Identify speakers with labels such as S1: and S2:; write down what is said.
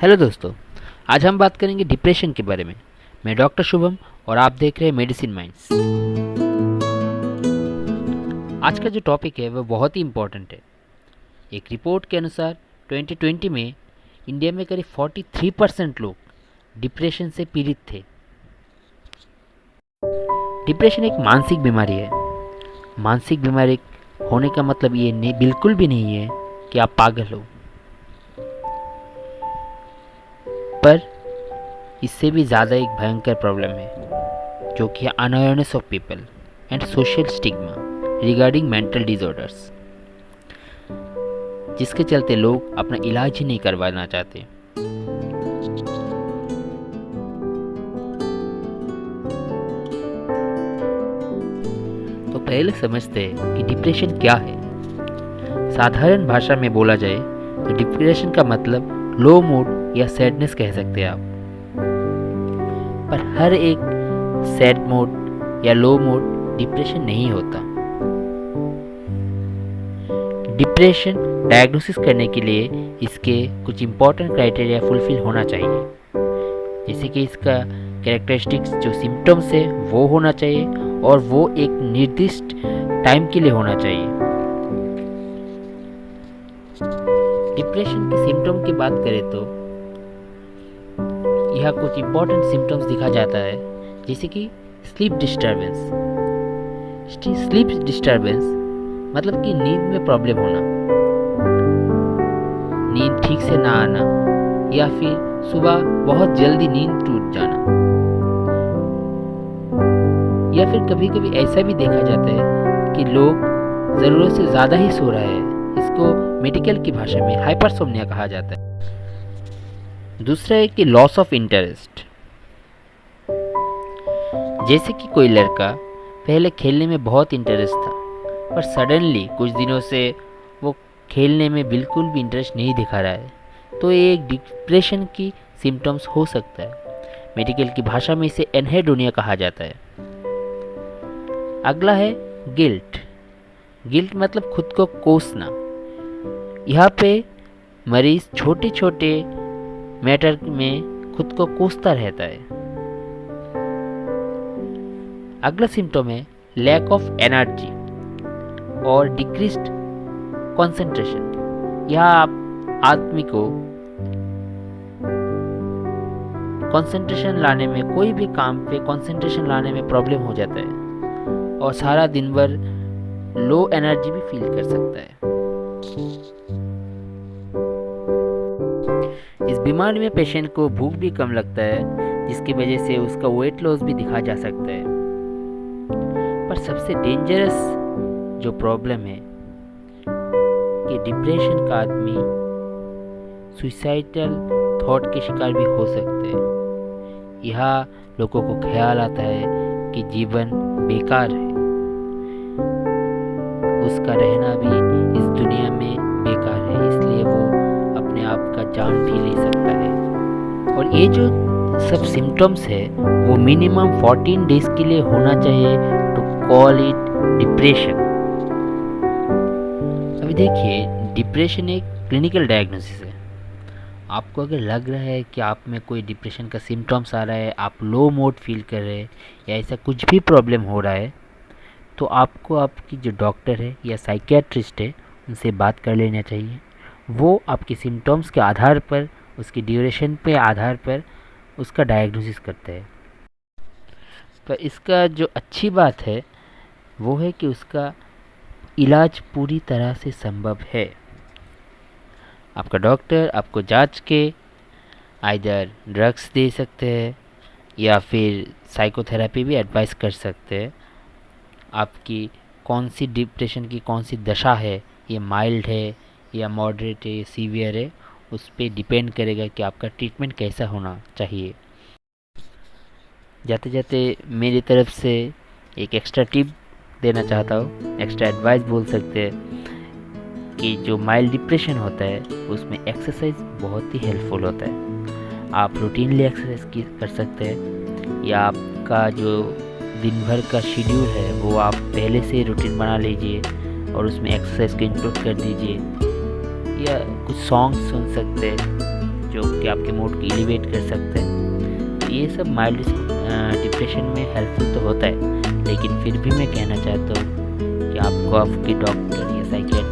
S1: Hello दोस्तों, आज हम बात करेंगे डिप्रेशन के बारे में। मैं डॉक्टर शुभम और आप देख रहे हैं मेडिसिन माइंड्स। आज का जो टॉपिक है वह बहुत ही इम्पोर्टेंट है। एक रिपोर्ट के अनुसार 2020 में इंडिया में करीब 43% लोग डिप्रेशन से पीड़ित थे। डिप्रेशन एक मानसिक बीमारी है। मानसिक बीमारी होने का मतलब ये बिल्कुल भी नहीं है कि आप पागल हो, पर इससे भी ज़्यादा एक भयंकर प्रॉब्लम है जो कि unawareness of people and social stigma regarding mental disorders, जिसके चलते लोग अपना इलाज ही नहीं करवाना चाहते। तो पहले समझते हैं कि डिप्रेशन क्या है। साधारण भाषा में बोला जाए तो डिप्रेशन का मतलब लो मूड या सैडनेस कह सकते हैं आप। पर हर एक सैड मूड या लो मूड डिप्रेशन नहीं होता। डिप्रेशन डायग्नोसिस करने के लिए इसके कुछ इंपॉर्टेंट क्राइटेरिया फुलफिल होना चाहिए, जैसे कि इसका कैरेक्टरिस्टिक्स जो सिम्टम्स है वो होना चाहिए और वो एक निर्दिष्ट टाइम के लिए होना चाहिए। डिप्रेशन के सिम्टम की बात करें तो यह कुछ इंपॉर्टेंट सिम्टम्स दिखा जाता है, जैसे कि स्लीप डिस्टर्बेंस। स्लीप डिस्टर्बेंस मतलब कि नींद में प्रॉब्लम होना, नींद ठीक से ना आना या फिर सुबह बहुत जल्दी नींद टूट जाना, या फिर कभी कभी ऐसा भी देखा जाता है कि लोग ज़रूरत से ज़्यादा ही सो रहे हैं। इसको मेडिकल की भाषा में हाइपरसोम्निया कहा जाता है। दूसरा है कि लॉस ऑफ इंटरेस्ट, जैसे कि कोई लड़का पहले खेलने में बहुत इंटरेस्ट था, पर सडनली कुछ दिनों से वो खेलने में बिल्कुल भी इंटरेस्ट नहीं दिखा रहा है, तो ये एक डिप्रेशन की सिम्टम्स हो सकता है। मेडिकल की भाषा में इसे एनहेडोनिया कहा जाता है। अगला है गिल्ट। गिल्ट मतलब खुद को कोसना। यहाँ पे मरीज छोटे छोटे मैटर में खुद को कोसता रहता है। अगला सिम्टम है लैक ऑफ एनर्जी और डिक्रीज्ड कंसंट्रेशन। यह आदमी को कंसंट्रेशन लाने में, कोई भी काम पे कंसंट्रेशन लाने में प्रॉब्लम हो जाता है और सारा दिन भर लो एनर्जी भी फील कर सकता है। इस बीमारी में पेशेंट को भूख भी कम लगता है, जिसकी वजह से उसका वेट लॉस भी दिखा जा सकता है। पर सबसे डेंजरस जो प्रॉब्लम है कि डिप्रेशन का आदमी सुसाइडल थॉट के शिकार भी हो सकते हैं। यह लोगों को ख्याल आता है कि जीवन बेकार है, उसका रहना भी इस दुनिया में बेकार है, इसलिए वो अपने आप का जान भी ले सकता है। और ये जो सब सिम्टम्स है वो मिनिमम 14 डेज के लिए होना चाहिए टू कॉल इट डिप्रेशन। अभी देखिए, डिप्रेशन एक क्लिनिकल डायग्नोसिस है। आपको अगर लग रहा है कि आप में कोई डिप्रेशन का सिम्टम्स आ रहा है, आप लो मोड फील कर रहे हैं या ऐसा कुछ भी प्रॉब्लम हो रहा है, तो आपको आपकी जो डॉक्टर है या साइकियाट्रिस्ट है उनसे बात कर लेना चाहिए। वो आपके सिम्टम्स के आधार पर, उसकी ड्यूरेशन पे आधार पर उसका डायग्नोसिस करते हैं। पर इसका जो अच्छी बात है वो है कि उसका इलाज पूरी तरह से संभव है। आपका डॉक्टर आपको जांच के आइदर ड्रग्स दे सकते हैं या फिर साइकोथेरेपी भी एडवाइस कर सकते हैं। आपकी कौन सी डिप्रेशन की कौन सी दशा है, ये माइल्ड है या मॉडरेट है या सीवियर है, उस पर डिपेंड करेगा कि आपका ट्रीटमेंट कैसा होना चाहिए। जाते जाते मेरी तरफ से एक एक्स्ट्रा टिप देना चाहता हूँ, एक्स्ट्रा एडवाइस बोल सकते हैं कि जो माइल्ड डिप्रेशन होता है उसमें एक्सरसाइज बहुत ही हेल्पफुल होता है। आप रूटीनली एक्सरसाइज कर सकते हैं, या आपका जो दिन भर का शेड्यूल है वो आप पहले से रूटीन बना लीजिए और उसमें एक्सरसाइज को इंक्लूड कर दीजिए, या कुछ सॉन्ग सुन सकते हैं जो कि आपके मूड को एलिवेट कर सकते हैं। तो ये सब माइल्ड डिप्रेशन में हेल्पफुल तो होता है, लेकिन फिर भी मैं कहना चाहता हूँ कि आपको आपके डॉक्टर या साइकियाट्रिस्ट